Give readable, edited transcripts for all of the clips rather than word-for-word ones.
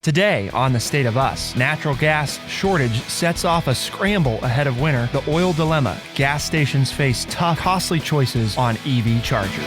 Today on The State of Us, natural gas shortage sets off a scramble ahead of winter. The oil dilemma. Gas stations face tough, costly choices on EV chargers.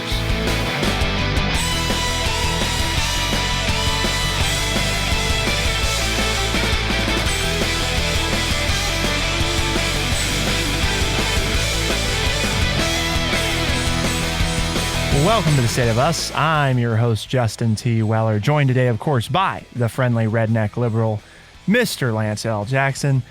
Welcome to The State of Us. I'm your host, Justin T. Weller, joined today, of course, by the friendly redneck liberal, Mr. Lance L. Jackson.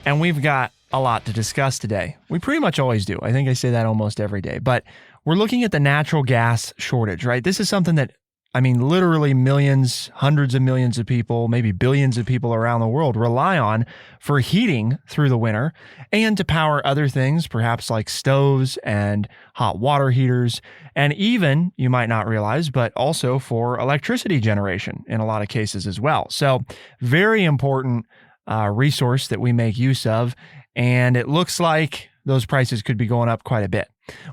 And we've got a lot to discuss today. We pretty much always do. I think I say that almost every day. But we're looking at the natural gas shortage, right? This is something that, literally millions, hundreds of millions of people, maybe billions of people around the world rely on for heating through the winter and to power other things, perhaps like stoves and hot water heaters, and even, you might not realize, but also for electricity generation in a lot of cases as well. So very important resource that we make use of, and it looks like those prices could be going up quite a bit.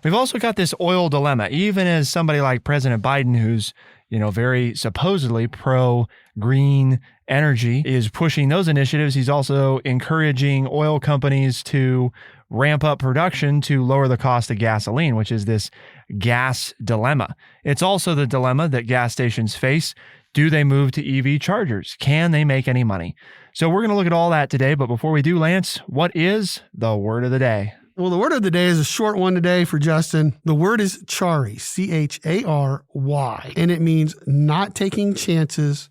We've also got this oil dilemma, even as somebody like President Biden, who's very supposedly pro-green energy, is pushing those initiatives. He's also encouraging oil companies to ramp up production to lower the cost of gasoline, which is this gas dilemma. It's also the dilemma that gas stations face. Do they move to EV chargers? Can they make any money? So we're going to look at all that today. But before we do, Lance, what is the word of the day? Well, the word of the day is a short one today for Justin. The word is chary, C-H-A-R-Y, and it means not taking chances,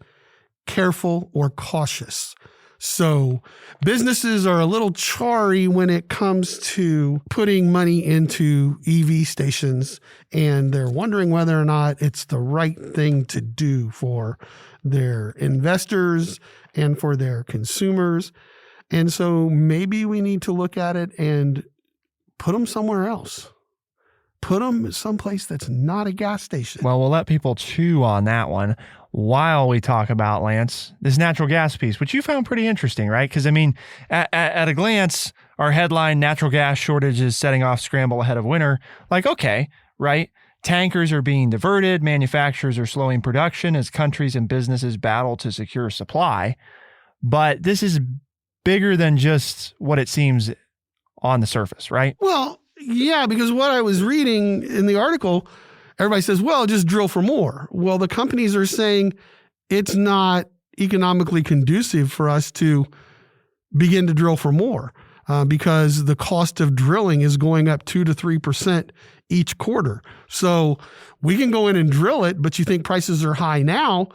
careful, or cautious. So businesses are a little chary when it comes to putting money into EV stations, and they're wondering whether or not it's the right thing to do for their investors and for their consumers. And so maybe we need to look at it and put them somewhere else. Put them someplace that's not a gas station. Well, we'll let people chew on that one while we talk about, Lance, this natural gas piece, which you found pretty interesting, right? Because, at a glance, our headline, natural gas shortage is setting off scramble ahead of winter. Like, okay, right? Tankers are being diverted. Manufacturers are slowing production as countries and businesses battle to secure supply. But this is bigger than just what it seems on the surface, right? Well, yeah, because what I was reading in the article, everybody says, well, just drill for more. Well, the companies are saying it's not economically conducive for us to begin to drill for more because the cost of drilling is going up 2 to 3% each quarter. So we can go in and drill it, but you think prices are high now.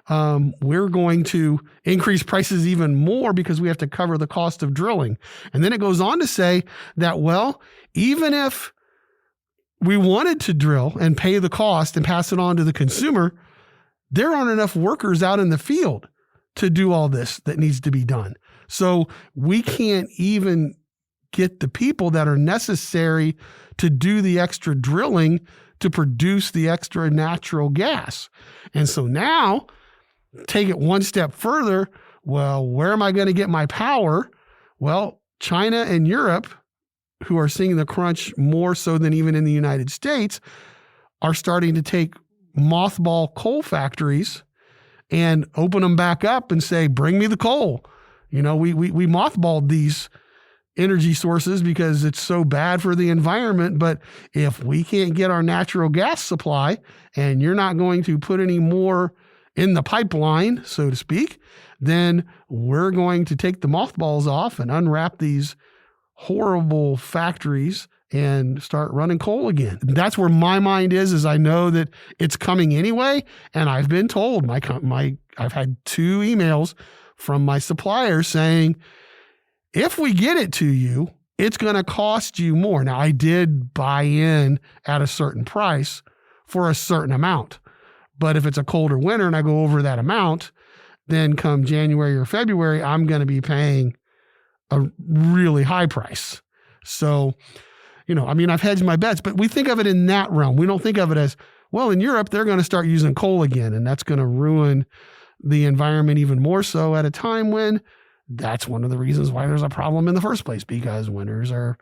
We're going to increase prices even more because we have to cover the cost of drilling. And then it goes on to say that, well, even if we wanted to drill and pay the cost and pass it on to the consumer, there aren't enough workers out in the field to do all this that needs to be done. So we can't even get the people that are necessary to do the extra drilling to produce the extra natural gas. And so now, take it one step further. Well, where am I going to get my power? Well, China and Europe, who are seeing the crunch more so than even in the United States, are starting to take mothball coal factories and open them back up and say, bring me the coal. We mothballed these energy sources because it's so bad for the environment. But if we can't get our natural gas supply and you're not going to put any more in the pipeline, so to speak, then we're going to take the mothballs off and unwrap these horrible factories and start running coal again. That's where my mind is I know that it's coming anyway. And I've been told, I've had 2 emails from my suppliers saying, if we get it to you, it's going to cost you more. Now, I did buy in at a certain price for a certain amount. But if it's a colder winter and I go over that amount, then come January or February, I'm going to be paying a really high price. So, I've hedged my bets, but we think of it in that realm. We don't think of it as, well, in Europe, they're going to start using coal again, and that's going to ruin the environment even more so at a time when that's one of the reasons why there's a problem in the first place, because winters are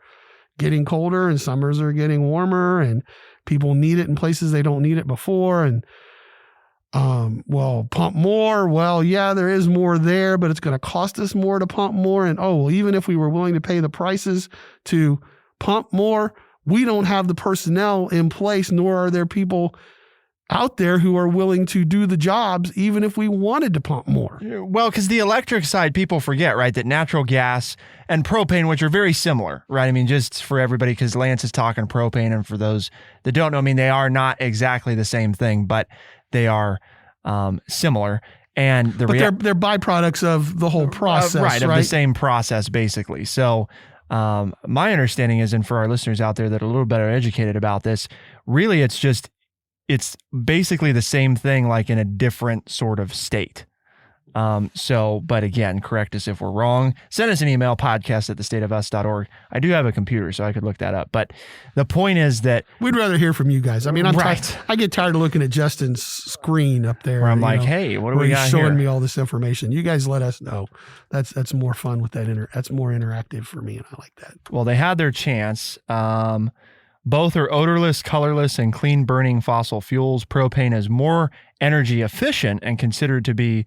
getting colder and summers are getting warmer and people need it in places they don't need it before. And well, pump more. Well, yeah, there is more there, but it's going to cost us more to pump more. And well, even if we were willing to pay the prices to pump more, we don't have the personnel in place, nor are there people out there who are willing to do the jobs, even if we wanted to pump more. Well, because the electric side, people forget, right, that natural gas and propane, which are very similar, right? I mean, just for everybody, because Lance is talking propane, and for those that don't know, I mean, they are not exactly the same thing, but they are similar. And they're byproducts of the whole process, right? Of the same process, basically. So my understanding is, and for our listeners out there that are a little better educated about this, really it's basically the same thing, like in a different sort of state. But again, correct us if we're wrong. Send us an email, podcast@thestateofus.org. I do have a computer, so I could look that up. But the point is that we'd rather hear from you guys. I mean, right. I get tired of looking at Justin's screen up there. Where I'm like, hey, what do we got he's showing here? me all this information. You guys let us know. That's more fun with that. That's more interactive for me, and I like that. Well, they had their chance. Both are odorless, colorless, and clean burning fossil fuels. Propane is more energy efficient and considered to be,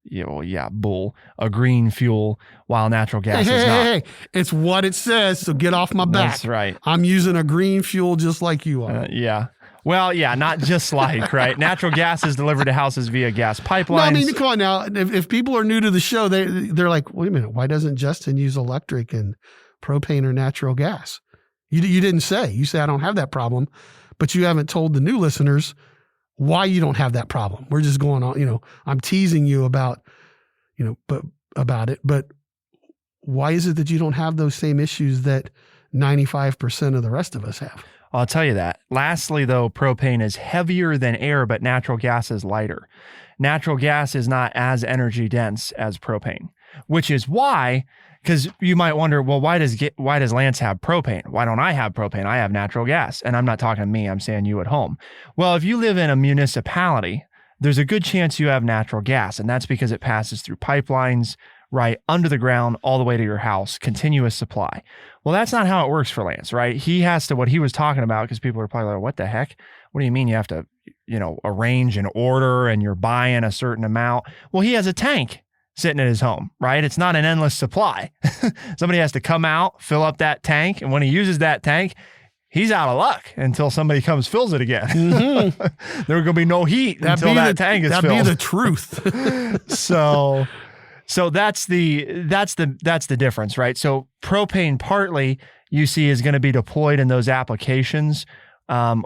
a green fuel, while natural gas is not. Hey, it's what it says, so get off my back. That's right. I'm using a green fuel just like you are. Yeah. Well, yeah, not just like, right? Natural gas is delivered to houses via gas pipelines. No, I mean, come on now. If people are new to the show, they're like, wait a minute, why doesn't Justin use electric and propane or natural gas? You didn't say. You say I don't have that problem, but you haven't told the new listeners why you don't have that problem. We're just going on, I'm teasing you about it, but why is it that you don't have those same issues that 95% of the rest of us have? I'll tell you that. Lastly, though, propane is heavier than air, but natural gas is lighter. Natural gas is not as energy dense as propane, which is why, because you might wonder, well, why does Lance have propane? Why don't I have propane? I have natural gas. And I'm not talking to me, I'm saying you at home. Well, if you live in a municipality, there's a good chance you have natural gas, and that's because it passes through pipelines, right, under the ground, all the way to your house, continuous supply. Well, that's not how it works for Lance, right? He has to, what he was talking about, because people are probably like, what the heck? What do you mean you have to, arrange an order and you're buying a certain amount? Well, he has a tank sitting at his home, right? It's not an endless supply. Somebody has to come out, fill up that tank, and when he uses that tank, he's out of luck until somebody comes fills it again. Mm-hmm. There's going to be no heat until that tank is filled. That'd be the truth. So that's the difference, right? So propane partly you see is going to be deployed in those applications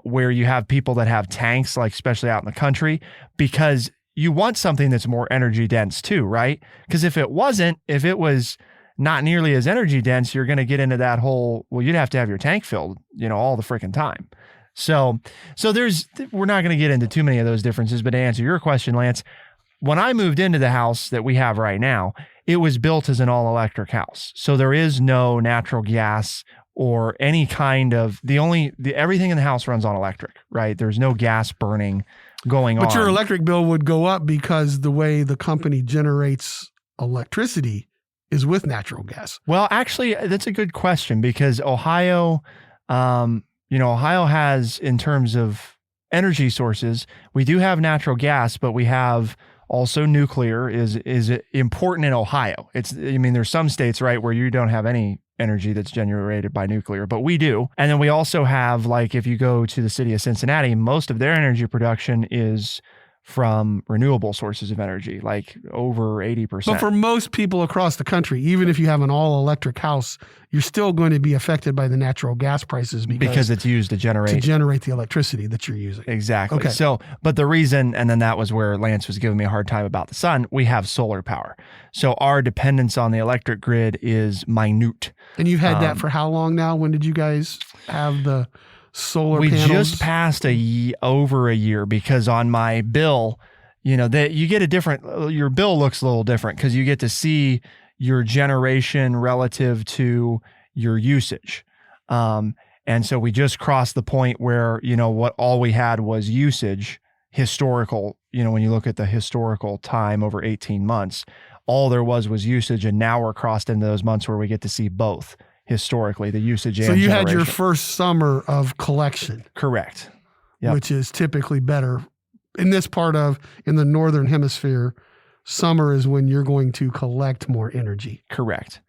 where you have people that have tanks, like especially out in the country, because you want something that's more energy dense too, right? Because if it was not nearly as energy dense, you're going to get into that whole, well, you'd have to have your tank filled, all the freaking time. So we're not going to get into too many of those differences, but to answer your question, Lance, when I moved into the house that we have right now, it was built as an all electric house. So there is no natural gas or any kind of, everything in the house runs on electric, right? There's no gas burning going on. But your electric bill would go up because the way the company generates electricity is with natural gas. Well, actually, that's a good question, because Ohio, Ohio has, in terms of energy sources, we do have natural gas, but we have also nuclear is important in Ohio. There's some states, right, where you don't have any energy that's generated by nuclear, but we do. And then we also have, like, if you go to the city of Cincinnati, most of their energy production is from renewable sources of energy, like over 80%. But for most people across the country, even if you have an all-electric house, you're still going to be affected by the natural gas prices because it's used to generate the electricity that you're using. Exactly. Okay. So, but the reason, and then that was where Lance was giving me a hard time about the sun, we have solar power. So our dependence on the electric grid is minute. And you've had that for how long now? When did you guys have the solar panels? We just passed over a year, because on my bill, that you get your bill looks a little different because you get to see your generation relative to your usage. And so we just crossed the point where, what all we had was usage, historical, when you look at the historical time over 18 months, all there was usage. And now we're crossed into those months where we get to see both. Historically, the usage and so you generation. had your first summer of collection. Correct. Yep. Which is typically better in the northern hemisphere, summer is when you're going to collect more energy. Correct.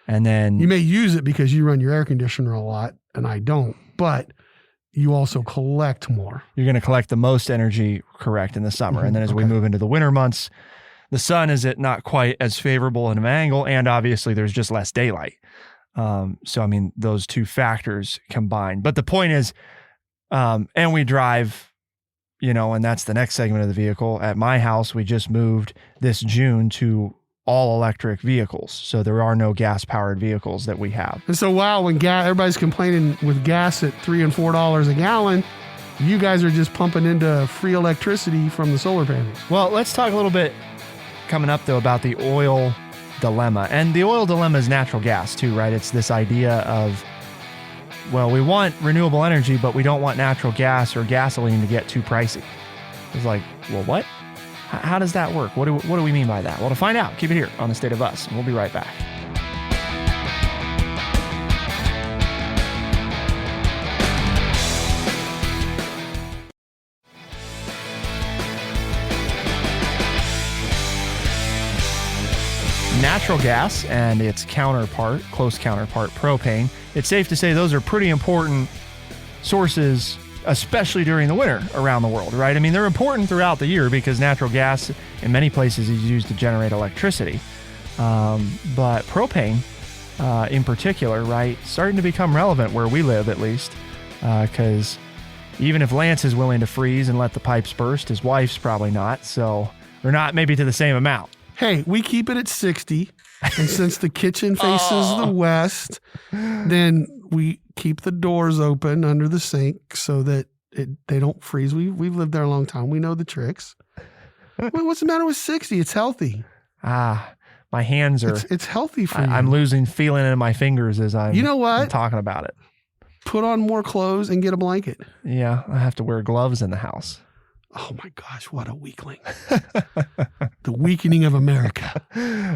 And then You may use it because you run your air conditioner a lot, and I don't, but you also collect more. you're going to collect the most energy, correct, in the summer. And then as we Okay. move into the winter months, the sun is at not quite as favorable an angle, and obviously there's just less daylight. So, I mean, those two factors combined. But the point is, and we drive, and that's the next segment of the vehicle. At my house, we just moved this June to all electric vehicles. So there are no gas powered vehicles that we have. And so, wow, when everybody's complaining with gas at $3 and $4 a gallon, you guys are just pumping into free electricity from the solar panels. Well, let's talk a little bit coming up, though, about the oil dilemma. And the oil dilemma is natural gas, too, right? It's this idea of, well, we want renewable energy, but we don't want natural gas or gasoline to get too pricey. It's like, well, what? How does that work? What do we mean by that? Well, to find out, keep it here on The State of Us, and we'll be right back. Natural gas and its close counterpart, propane, it's safe to say those are pretty important sources, especially during the winter around the world, right? I mean, they're important throughout the year because natural gas in many places is used to generate electricity. But propane in particular, right, starting to become relevant where we live at least, because even if Lance is willing to freeze and let the pipes burst, his wife's probably not. So they're not maybe to the same amount. Hey, we keep it at 60. And since the kitchen faces the west, then we keep the doors open under the sink so that they don't freeze. We've lived there a long time. We know the tricks. What's the matter with 60? It's healthy. My hands are... It's healthy for you. I'm losing feeling in my fingers as I'm talking about it. Put on more clothes and get a blanket. Yeah, I have to wear gloves in the house. Oh my gosh, what a weakling. The weakening of America.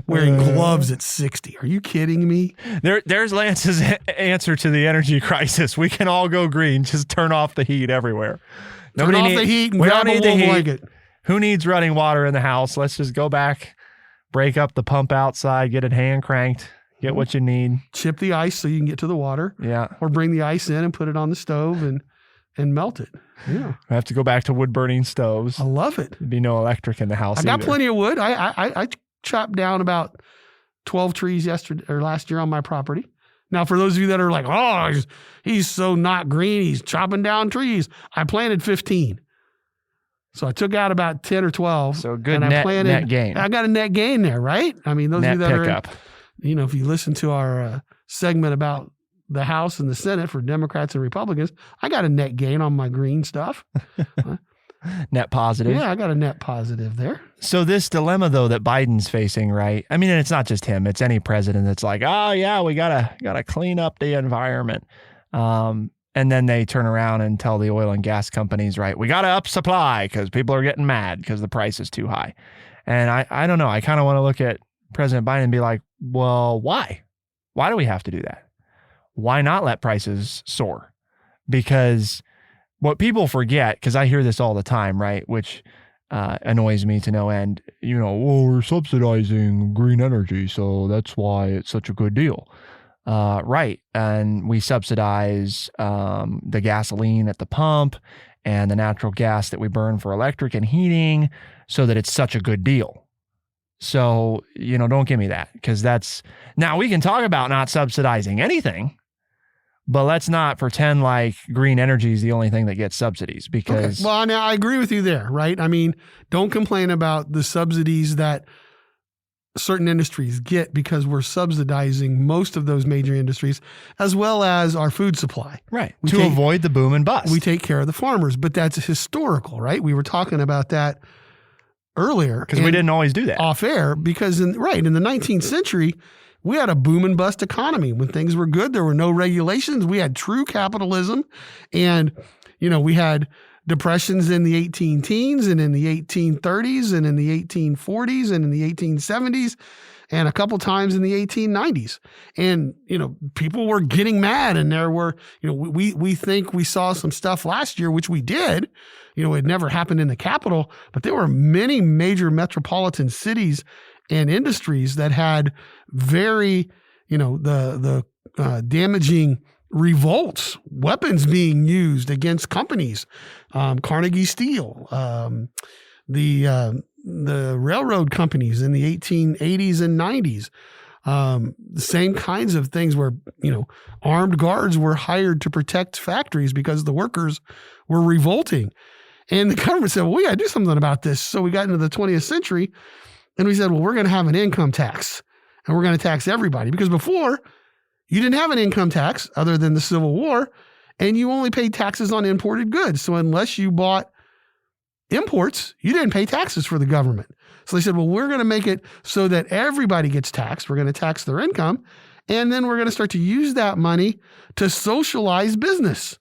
Wearing gloves at 60. Are you kidding me? There's Lance's answer to the energy crisis. We can all go green. Just turn off the heat everywhere. Turn off the heat and grab a wool blanket. Who needs running water in the house? Let's just go back, break up the pump outside, get it hand cranked, get what you need. Chip the ice so you can get to the water. Yeah. Or bring the ice in and put it on the stove and melt it. Yeah. I have to go back to wood burning stoves. I love it. There'd be no electric in the house. I got plenty of wood. I chopped down about 12 trees last year on my property. Now, for those of you that are like, oh, he's so not green, he's chopping down trees. I planted 15. So I took out about 10 or 12. So good net gain. I got a net gain there, right? I mean, those net of you that pickup. if you listen to our segment about the House and the Senate for Democrats and Republicans, I got a net gain on my green stuff. Net positive. Yeah, I got a net positive there. So this dilemma, though, that Biden's facing, right? I mean, and it's not just him. It's any president that's like, oh, yeah, we gotta clean up the environment. And then they turn around and tell the oil and gas companies, right, we got to up supply because people are getting mad because the price is too high. And I don't know. I kind of want to look at President Biden and be like, well, why? Why do we have to do that? Why not let prices soar? Because what people forget, because I hear this all the time, right, which annoys me to no end, well, we're subsidizing green energy, so that's why it's such a good deal. Right. And we subsidize the gasoline at the pump and the natural gas that we burn for electric and heating so that it's such a good deal. So, don't give me that, because now we can talk about not subsidizing anything, but let's not pretend like green energy is the only thing that gets subsidies, because... Okay. Well, now I agree with you there, right? I mean, don't complain about the subsidies that certain industries get, because we're subsidizing most of those major industries as well as our food supply. Right. To avoid the boom and bust. We take care of the farmers, but that's historical, right? We were talking about that earlier. Because we didn't always do that. Off air, because in the 19th century, we had a boom and bust economy. When things were good, there were no regulations. We had true capitalism. And, we had depressions in the 18 teens and in the 1830s and in the 1840s and in the 1870s. and a couple times in the 1890s. And, people were getting mad, and there were, we think we saw some stuff last year, which we did. It never happened in the capital, but there were many major metropolitan cities and industries that had very, the damaging revolts, weapons being used against companies, Carnegie Steel, the railroad companies in the 1880s and 90s. The same kinds of things where, armed guards were hired to protect factories because the workers were revolting. And the government said, well, we got to do something about this. So we got into the 20th century and we said, well, we're going to have an income tax and we're going to tax everybody, because before you didn't have an income tax other than the Civil War, and you only paid taxes on imported goods. So unless you bought imports, you didn't pay taxes for the government. So they said, well, we're going to make it so that everybody gets taxed. We're going to tax their income. And then we're going to start to use that money to socialize business,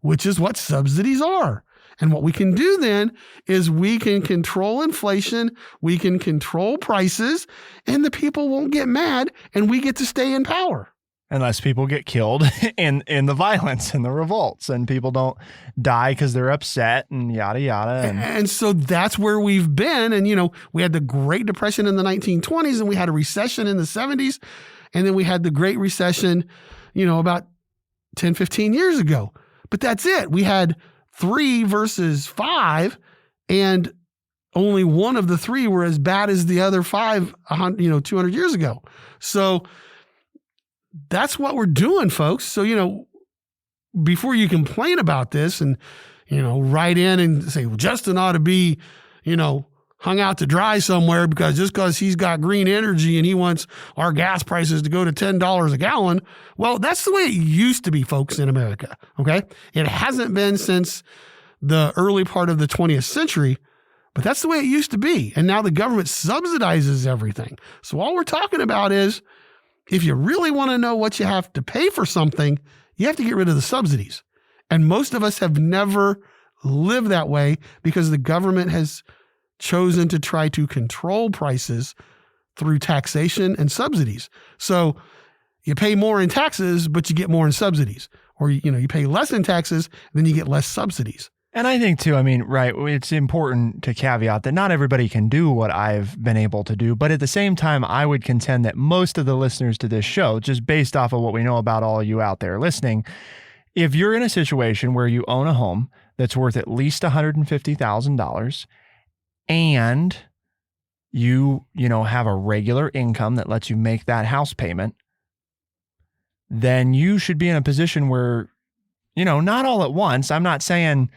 which is what subsidies are. And what we can do then is we can control inflation, we can control prices, and the people won't get mad, and we get to stay in power. Unless people get killed in the violence and the revolts, and people don't die because they're upset and yada, yada. And so that's where we've been. And, we had the Great Depression in the 1920s, and we had a recession in the 70s. And then we had the Great Recession, about 10, 15 years ago. But that's it. We had 3 versus 5, and only one of the 3 were as bad as the other 5, 200 years ago. So that's what we're doing, folks. So, before you complain about this and, write in and say, well, Justin ought to be, hung out to dry somewhere because he's got green energy and he wants our gas prices to go to $10 a gallon. Well, that's the way it used to be, folks, in America. Okay. It hasn't been since the early part of the 20th century, but that's the way it used to be. And now the government subsidizes everything. So all we're talking about is, if you really want to know what you have to pay for something, you have to get rid of the subsidies. And most of us have never lived that way because the government has chosen to try to control prices through taxation and subsidies. So you pay more in taxes, but you get more in subsidies. Or, you pay less in taxes, then you get less subsidies. And I think too, right, it's important to caveat that not everybody can do what I've been able to do. But at the same time, I would contend that most of the listeners to this show, just based off of what we know about all you out there listening, if you're in a situation where you own a home that's worth at least $150,000 and you have a regular income that lets you make that house payment, then you should be in a position where, not all at once. I'm not saying,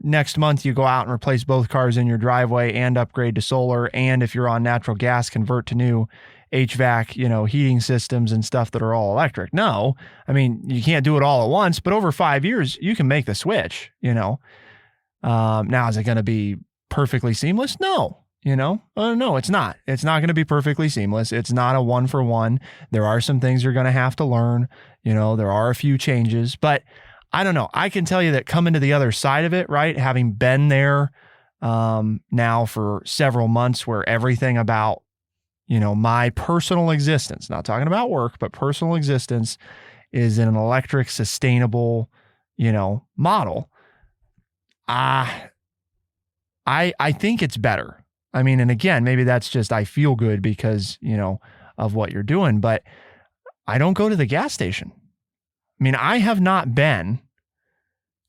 next month you go out and replace both cars in your driveway and upgrade to solar. And if you're on natural gas, convert to new HVAC, heating systems and stuff that are all electric. No, you can't do it all at once, but over 5 years, you can make the switch, Now, is it going to be perfectly seamless? No, no, it's not. It's not going to be perfectly seamless. It's not a 1-for-1. There are some things you're going to have to learn. There are a few changes, but I don't know. I can tell you that coming to the other side of it, right? Having been there now for several months, where everything about, my personal existence, not talking about work, but personal existence is in an electric, sustainable, model. I think it's better. And again, maybe that's just, I feel good because, of what you're doing, but I don't go to the gas station. I have not been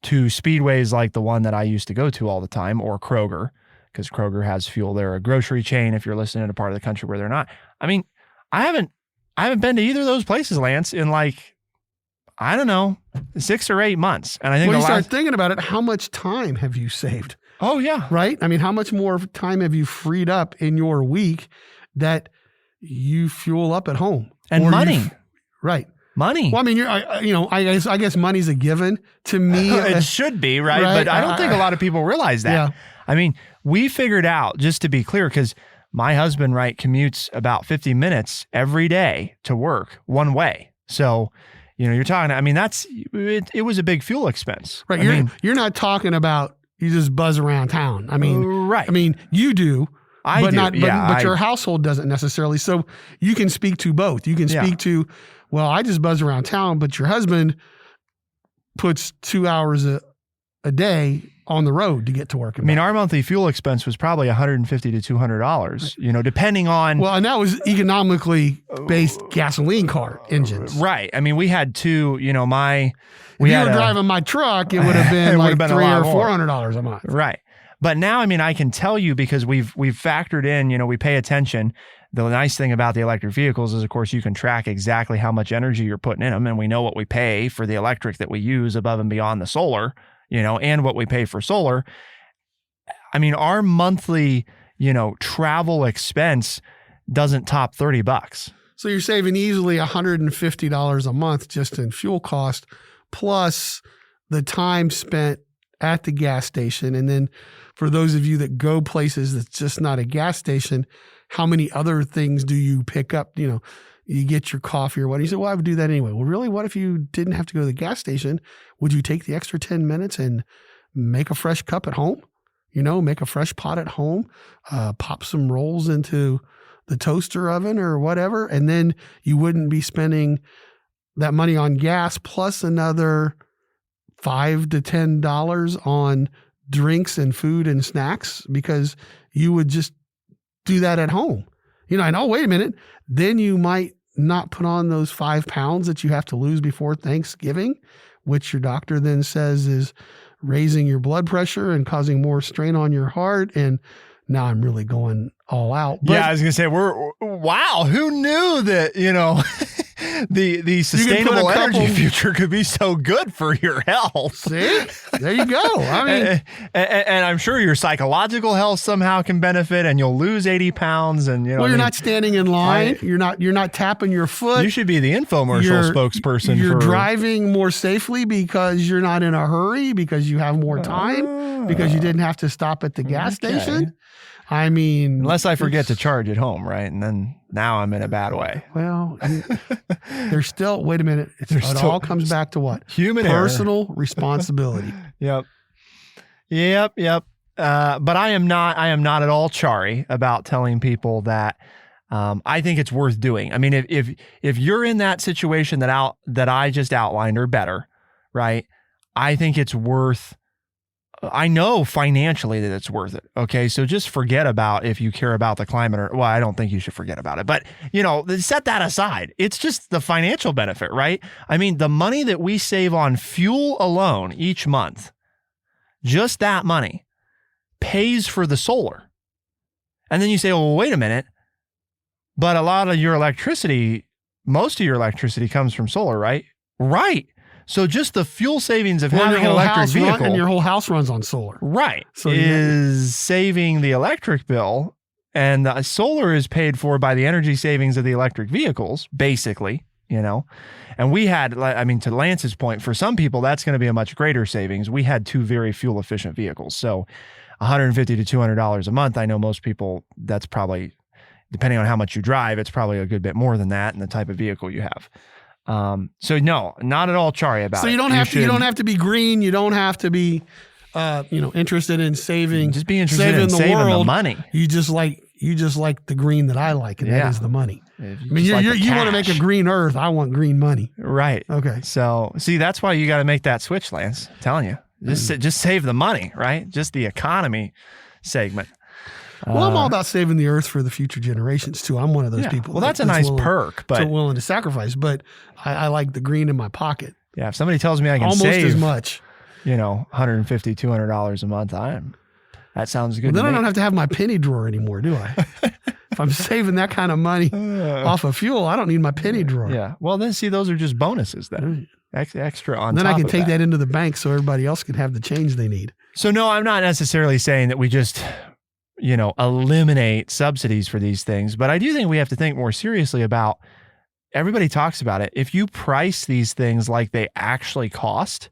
to speedways like the one that I used to go to all the time, or Kroger, because Kroger has fuel. They're a grocery chain if you're listening in a part of the country where they're not. I haven't been to either of those places, Lance, in 6 or 8 months. And I think when you start thinking about it, how much time have you saved? Oh, yeah. Right? How much more time have you freed up in your week that you fuel up at home? And money. Right. Money. Well, I guess money's a given to me. It should be, right? But I don't think a lot of people realize that. Yeah. We figured out, just to be clear, because my husband, right, commutes about 50 minutes every day to work one way. So, you're talking, it was a big fuel expense. Right. You're not talking about you just buzz around town. Right. You do. but your household doesn't necessarily. So you can speak to both. You can speak to, well, I just buzz around town, but your husband puts 2 hours a day on the road to get to work. I mean, our monthly fuel expense was probably $150 to $200, depending on. Well, and that was economically based gasoline car engines. Right. I mean, we had two, if you were driving my truck, it would have been like $300 or $400 a month. Right. But now, I mean, I can tell you because we've factored in, we pay attention. The nice thing about the electric vehicles is, of course, you can track exactly how much energy you're putting in them. And we know what we pay for the electric that we use above and beyond the solar, and what we pay for solar. I mean, our monthly, travel expense doesn't top $30. So you're saving easily $150 a month just in fuel cost, plus the time spent at the gas station. And then for those of you that go places that's just not a gas station, how many other things do you pick up? You get your coffee or what? You say, well, I would do that anyway. Well, really, what if you didn't have to go to the gas station? Would you take the extra 10 minutes and make a fresh cup at home? Make a fresh pot at home, pop some rolls into the toaster oven or whatever. And then you wouldn't be spending that money on gas plus another $5 to $10 on drinks and food and snacks because you would just do that at home. And oh, wait a minute. Then you might not put on those 5 pounds that you have to lose before Thanksgiving, which your doctor then says is raising your blood pressure and causing more strain on your heart. And now I'm really going all out. But I was going to say, wow, who knew that, the sustainable energy future could be so good for your health. See, there you go. I mean, and I'm sure your psychological health somehow can benefit, and you'll lose 80 pounds. And you're not standing in line. You're not tapping your foot. You should be the infomercial spokesperson. You're driving more safely because you're not in a hurry, because you have more time, because you didn't have to stop at the gas station. I mean, unless I forget to charge at home, right? And then now I'm in a bad way. Well, there's still, wait a minute. It all comes back to what? Human personal responsibility. Yep. But I am not at all chary about telling people that I think it's worth doing. I mean, if you're in that situation that I just outlined or better, right? I think it's worth. I know financially that it's worth it. Okay. So just forget about if you care about the climate I don't think you should forget about it, but set that aside. It's just the financial benefit, right? I mean, the money that we save on fuel alone each month, just that money pays for the solar. And then you say, well, wait a minute, but a lot of your electricity, most of your electricity comes from solar, right? Right. So just the fuel savings of having an electric vehicle. And your whole house runs on solar. Right. So is saving the electric bill, and the solar is paid for by the energy savings of the electric vehicles, basically, And we had, to Lance's point, for some people, that's going to be a much greater savings. We had 2 very fuel efficient vehicles. So $150 to $200 a month. I know most people, that's probably, depending on how much you drive, it's probably a good bit more than that and the type of vehicle you have. So no, not at all chary about it. So you don't have to be green. You don't have to be, interested in saving. Just be interested in saving the money. You just like the green that I like, and that is the money. You want to make a green earth. I want green money. Right. Okay. So see, that's why you got to make that switch, Lance. I'm telling you, just save the money, right? Just the economy segment. Well, I'm all about saving the earth for the future generations too. I'm one of those people. Well, that's a nice perk, but willing to sacrifice. But I like the green in my pocket. Yeah, if somebody tells me I can almost save as much, $150, $200 a month, that sounds good. Well, then I don't have to have my penny drawer anymore, do I? If I'm saving that kind of money off of fuel, I don't need my penny drawer. Yeah. Well, then see, those are just bonuses then. Extra on then top. Then I can take that into the bank so everybody else can have the change they need. So no, I'm not necessarily saying that we just eliminate subsidies for these things. But I do think we have to think more seriously about, everybody talks about it. If you price these things like they actually cost,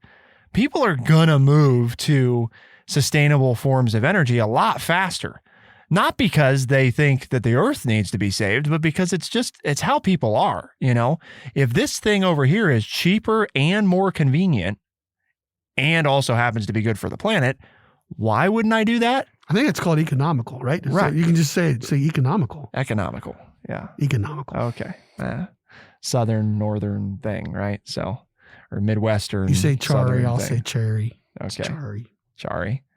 people are going to move to sustainable forms of energy a lot faster. Not because they think that the earth needs to be saved, but because it's how people are, If this thing over here is cheaper and more convenient and also happens to be good for the planet, Why wouldn't I do that? I think it's called economical, right? Right. So you can just say economical. Economical. Yeah. Economical. Okay. Southern, northern thing, right? So, or Midwestern. You say chari, southern I'll thing. say cherry. Okay. It's chari.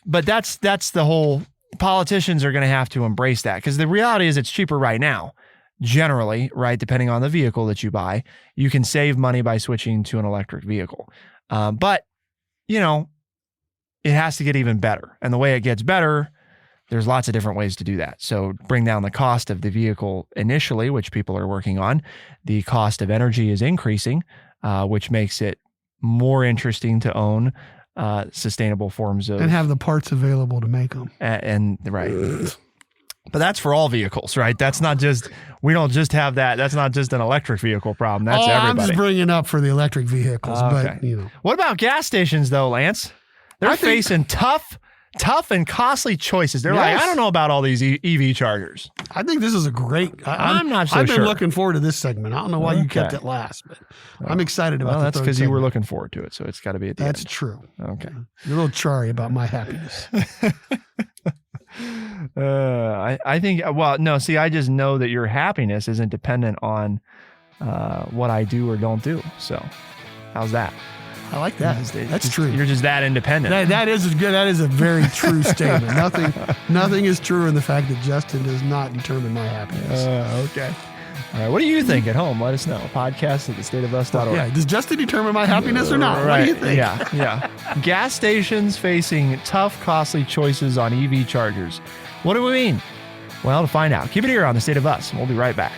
But that's the whole, politicians are going to have to embrace that, because the reality is it's cheaper right now. Generally, right, depending on the vehicle that you buy, you can save money by switching to an electric vehicle. But, you know, it has to get even better. And the way it gets better, there's lots of different ways to do that. So bring down the cost of the vehicle initially, which people are working on. The cost of energy is increasing, which makes it more interesting to own sustainable forms of... And have the parts available to make them. And right. But that's for all vehicles, right? That's not just, we don't just have that. That's not just an electric vehicle problem. That's everybody. I'm just bringing up for the electric vehicles, Okay. but you know. What about gas stations though, Lance? They're facing tough and costly choices. They're like, I don't know about all these EV chargers. I think this is a great, I'm not so I've sure. been looking forward to this segment. I don't know why you kept it last, but I'm excited about Well, the that's third because you were segment. looking forward to it. So it's got to be at the That's end. true. Okay. You're a little chary about my happiness. I think, well, no, see, I just know that your happiness isn't dependent on what I do or don't do. So how's that? I like that. That's true. You're just that independent. That is good. That is a very true statement. Nothing is truer in the fact that Justin does not determine my happiness. Okay. All right. What do you think at home? Let us know. Podcast at thestateofus.org. Yeah. Does Justin determine my happiness or not? Right. What do you think? Yeah. Gas stations facing tough, costly choices on EV chargers. What do we mean? Well, to find out, keep it here on The State of Us, and we'll be right back.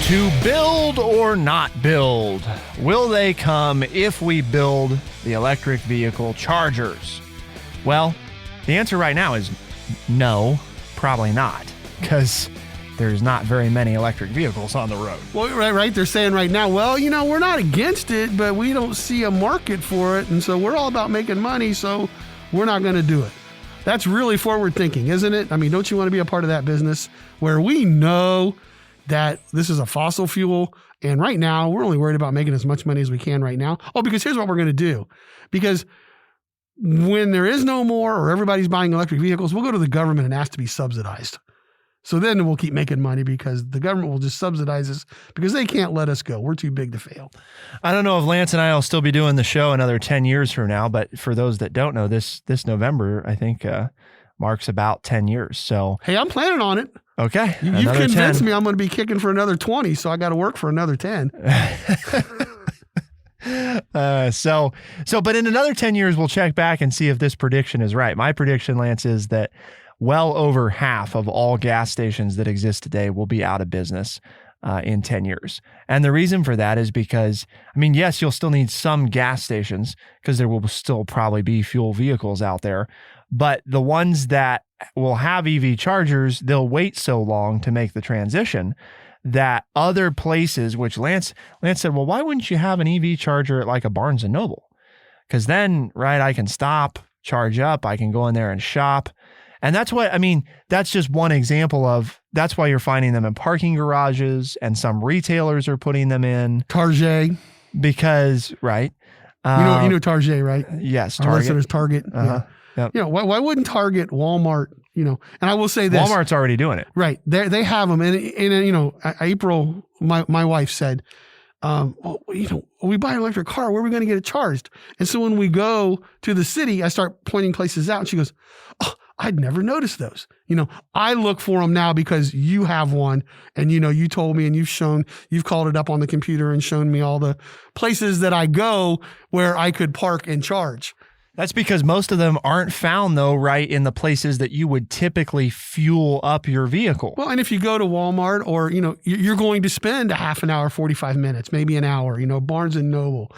To build or not build? Will they come if we build the electric vehicle chargers? Well, the answer right now is no, probably not, because there's not very many electric vehicles on the road. Well, right. They're saying right now, well, you know, we're not against it, but we don't see a market for it. And so we're all about making money, so we're not going to do it. That's really forward thinking, isn't it? I mean, don't you want to be a part of that business where we know that this is a fossil fuel, and right now we're only worried about making as much money as we can right now? Oh, because here's what we're going to do. Because when there is no more, or everybody's buying electric vehicles, we'll go to the government and ask to be subsidized. So then we'll keep making money because the government will just subsidize us because they can't let us go. We're too big to fail. I don't know if Lance and I will still be doing the show another 10 years from now, but for those that don't know, this November, I think, marks about 10 years. So, hey, I'm planning on it. Okay. You convinced me I'm going to be kicking for another 20, so I got to work for another 10. But in another 10 years, we'll check back and see if this prediction is right. My prediction, Lance, is that well over half of all gas stations that exist today will be out of business in 10 years. And the reason for that is because, I mean, yes, you'll still need some gas stations because there will still probably be fuel vehicles out there. But the ones that will have EV chargers, they'll wait so long to make the transition that other places, which Lance said, well, why wouldn't you have an EV charger at like a Barnes & Noble? Because then, right, I can stop, charge up, I can go in there and shop. And that's what, I mean, that's just one example of, that's why you're finding them in parking garages, and some retailers are putting them in. Target. Because, right. You know Target, right? Yes, Target. Our listeners, Target. Uh-huh. Yeah. Yep. You know, why wouldn't Target, Walmart, you know, and I will say this. Walmart's already doing it. Right. They have them. And you know, April, my wife said, well, you know, we buy an electric car, where are we going to get it charged? And so when we go to the city, I start pointing places out, and she goes, oh, I'd never noticed those. You know, I look for them now because you have one, and, you know, you told me, and you've called it up on the computer and shown me all the places that I go where I could park and charge. That's because most of them aren't found, though, right, in the places that you would typically fuel up your vehicle. Well, and if you go to Walmart, or, you know, you're going to spend a half an hour, 45 minutes, maybe an hour, you know, Barnes & Noble.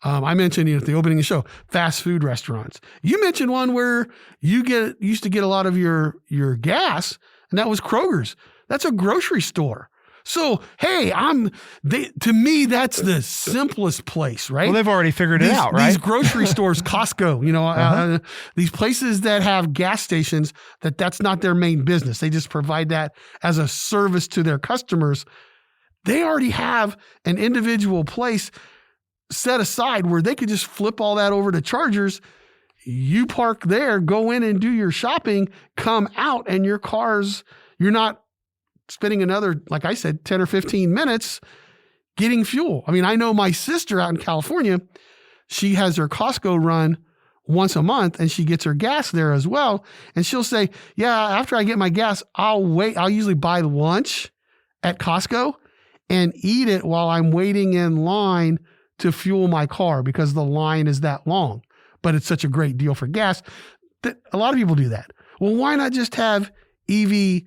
I mentioned, you know, at the opening of the show, fast food restaurants. You mentioned one where you used to get a lot of your gas, and that was Kroger's. That's a grocery store. So, hey, to me, that's the simplest place, right? Well, they've already figured it out, right? These grocery stores, Costco, these places that have gas stations, that's not their main business. They just provide that as a service to their customers. They already have an individual place set aside where they could just flip all that over to chargers. You park there, go in and do your shopping, come out, and you're not spending another, like I said, 10 or 15 minutes getting fuel. I mean, I know my sister out in California, she has her Costco run once a month and she gets her gas there as well. And she'll say, yeah, after I get my gas, I'll usually buy lunch at Costco and eat it while I'm waiting in line to fuel my car because the line is that long. But it's such a great deal for gas that a lot of people do that. Well, why not just have EV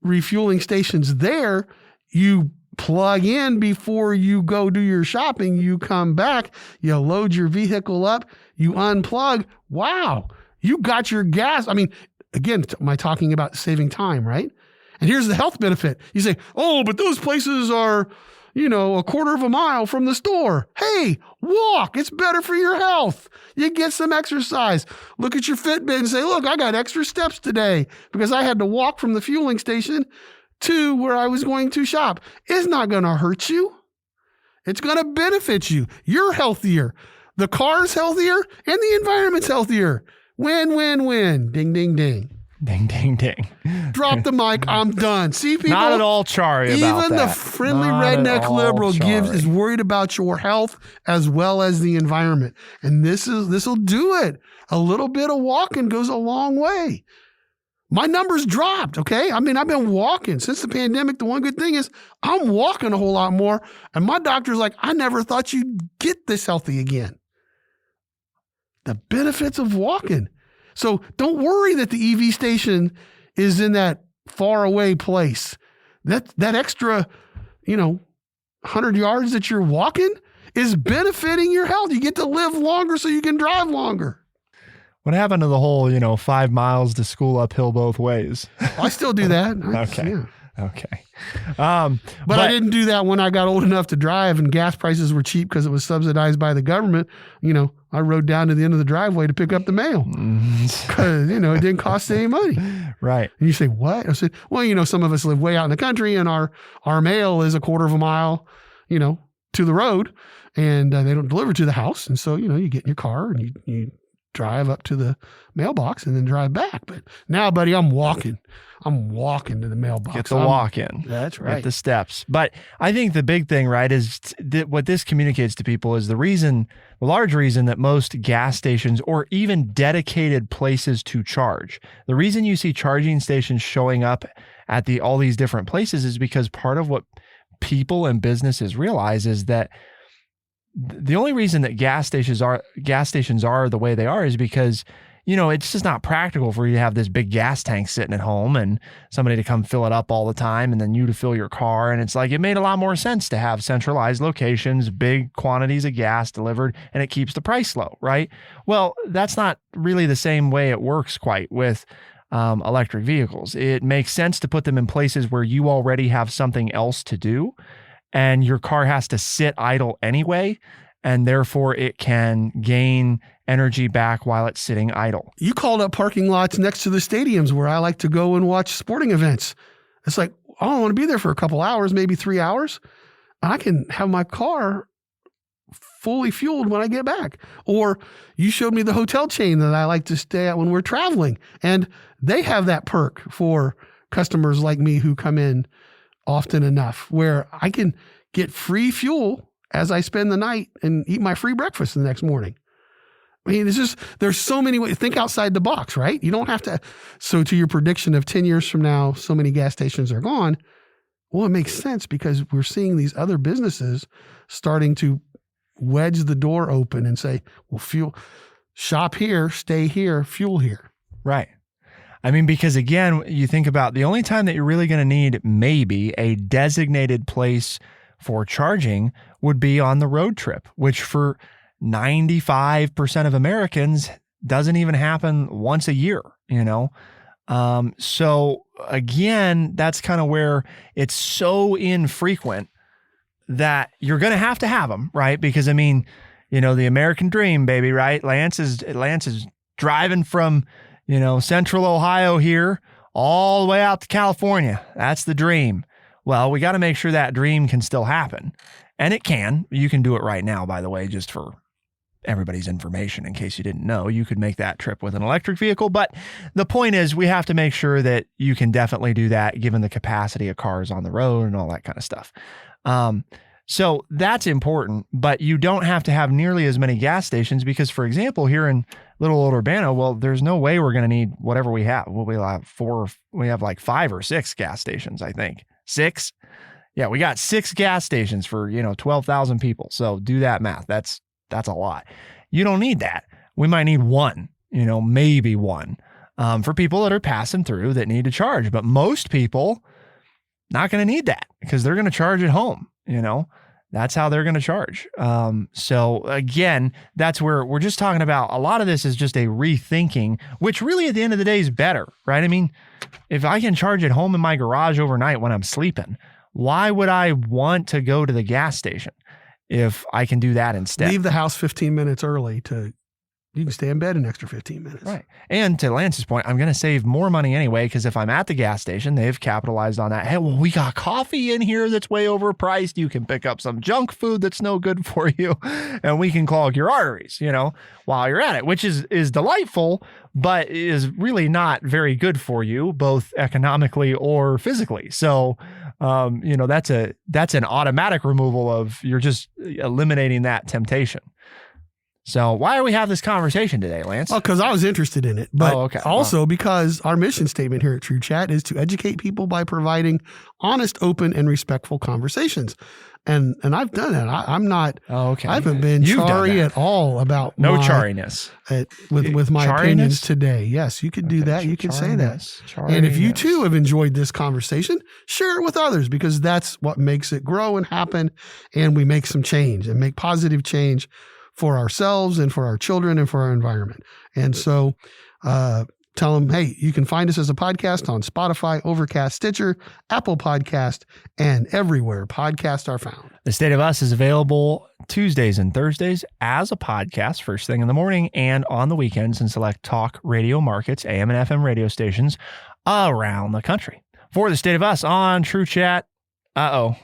refueling stations there? You plug in before you go do your shopping. You come back, you load your vehicle up, you unplug. Wow, you got your gas. I mean, again, am I talking about saving time, right? And here's the health benefit. You say, oh, but those places are, a quarter of a mile from the store. Hey, walk. It's better for your health. You get some exercise. Look at your Fitbit and say, look, I got extra steps today because I had to walk from the fueling station to where I was going to shop. It's not going to hurt you. It's going to benefit you. You're healthier. The car's healthier and the environment's healthier. Win, win, win. Ding, ding, ding. Ding, ding, ding. Drop the mic. I'm done. See, people? Not at all chary about even that. the friendly Not redneck liberal chary. is worried about your health as well as the environment. And this will do it. A little bit of walking goes a long way. My numbers dropped, okay? I mean, I've been walking since the pandemic. The one good thing is I'm walking a whole lot more. And my doctor's like, I never thought you'd get this healthy again. The benefits of walking. So don't worry that the EV station is in that far away place. That extra, 100 yards that you're walking is benefiting your health. You get to live longer so you can drive longer. What happened to the whole, 5 miles to school uphill both ways? I still do that. Okay. Yeah. Okay. But I didn't do that when I got old enough to drive and gas prices were cheap because it was subsidized by the government. I rode down to the end of the driveway to pick up the mail because, it didn't cost any money. Right. And you say, what? I said, well, some of us live way out in the country and our mail is a quarter of a mile, to the road and they don't deliver to the house. And so, you get in your car and you drive up to the mailbox and then drive back. But now, buddy, I'm walking to the mailbox. Get the walk in. That's right. Get the steps. But I think the big thing, right, is what this communicates to people is the large reason that most gas stations or even dedicated places to charge, the reason you see charging stations showing up at all these different places is because part of what people and businesses realize is that the only reason that gas stations are the way they are is because, it's just not practical for you to have this big gas tank sitting at home and somebody to come fill it up all the time and then you to fill your car. And it's like, it made a lot more sense to have centralized locations, big quantities of gas delivered, and it keeps the price low, right? Well, that's not really the same way it works quite with electric vehicles. It makes sense to put them in places where you already have something else to do. And your car has to sit idle anyway, and therefore it can gain energy back while it's sitting idle. You called up parking lots next to the stadiums where I like to go and watch sporting events. It's like, I don't want to be there for a couple hours, maybe 3 hours. I can have my car fully fueled when I get back. Or you showed me the hotel chain that I like to stay at when we're traveling, and they have that perk for customers like me who come in often enough where I can get free fuel as I spend the night and eat my free breakfast the next morning. I mean, there's so many ways. Think outside the box, right? You don't have to. So to your prediction of 10 years from now, so many gas stations are gone. Well, it makes sense because we're seeing these other businesses starting to wedge the door open and say, well, shop here, stay here, fuel here. Right. I mean, because again, you think about the only time that you're really going to need maybe a designated place for charging would be on the road trip, which for 95% of Americans doesn't even happen once a year, So again, that's kind of where it's so infrequent that you're going to have them, right? Because I mean, the American dream, baby, right? Lance is driving from, central Ohio here all the way out to California. That's the dream. Well, we got to make sure that dream can still happen. And it can. You can do it right now, by the way, just for everybody's information. In case you didn't know, you could make that trip with an electric vehicle. But the point is, we have to make sure that you can definitely do that given the capacity of cars on the road and all that kind of stuff. So that's important, but you don't have to have nearly as many gas stations because, for example, here in little old Urbana, well, there's no way we're going to need whatever we have. Well, we have like 5 or 6 gas stations, I think. 6? Yeah, we got 6 gas stations for, 12,000 people. So do that math. That's a lot. You don't need that. We might need 1, maybe 1 for people that are passing through that need to charge. But most people not going to need that because they're going to charge at home. That's how they're going to charge. So again, that's where we're just talking about. A lot of this is just a rethinking, which really at the end of the day is better, right? I mean, if I can charge at home in my garage overnight when I'm sleeping, why would I want to go to the gas station if I can do that instead? Leave the house 15 minutes early you can stay in bed an extra 15 minutes. Right. And to Lance's point, I'm going to save more money anyway, because if I'm at the gas station, they've capitalized on that. Hey, well, we got coffee in here that's way overpriced. You can pick up some junk food that's no good for you, and we can clog your arteries, while you're at it, which is delightful, but is really not very good for you, both economically or physically. So, that's an automatic removal of, you're just eliminating that temptation. So why do we have this conversation today, Lance? Well, because I was interested in it, but also because our mission statement here at True Chat is to educate people by providing honest, open, and respectful conversations. And I've done that. I'm not. I haven't been chary at all about chariness with my opinions today. Yes, you could do that. You could say that. And if you too have enjoyed this conversation, share it with others, because that's what makes it grow and happen. And we make some change and make positive change for ourselves and for our children and for our environment. And so tell them, hey, you can find us as a podcast on Spotify, Overcast, Stitcher, Apple Podcast, and everywhere podcasts are found. The State of Us is available Tuesdays and Thursdays as a podcast first thing in the morning and on the weekends in select talk radio markets, AM and FM radio stations around the country. For The State of Us on True Chat, I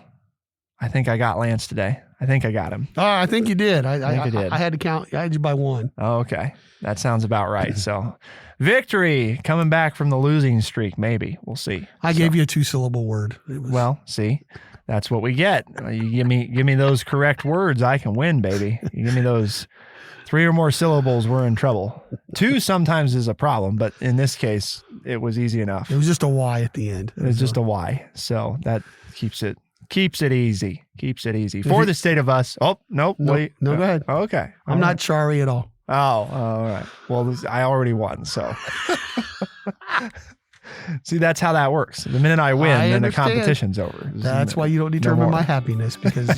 think I got Lance today. I think I got him. Oh, I think you did. I did. I had to count. I had you by 1. Oh, okay. That sounds about right. So victory coming back from the losing streak. Maybe we'll see. I gave you a 2-syllable word. Well, see, that's what we get. You give me those correct words. I can win, baby. You give me those 3 or more syllables, we're in trouble. 2 sometimes is a problem, but in this case, it was easy enough. It was just a Y at the end. It was just a Y. So that keeps it easy. Keeps it easy. For The State of Us. Oh, nope. Wait. No, go ahead. Oh, okay. I'm not chary at all. Oh, all right. Well, I already won, so. See, that's how that works. The minute I win, then the competition's over. That's why you don't determine my happiness, because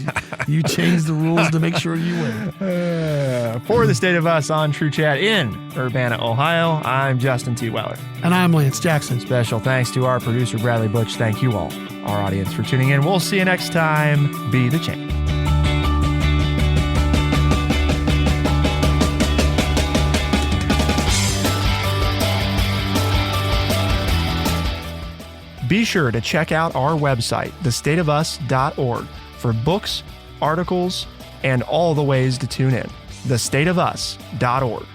you change the rules to make sure you win. For The State of Us on True Chat in Urbana, Ohio, I'm Justin T. Weller. And I'm Lance Jackson. Special thanks to our producer, Bradley Butch. Thank you all, our audience, for tuning in. We'll see you next time. Be the change. Be sure to check out our website, thestateofus.org, for books, articles, and all the ways to tune in. thestateofus.org.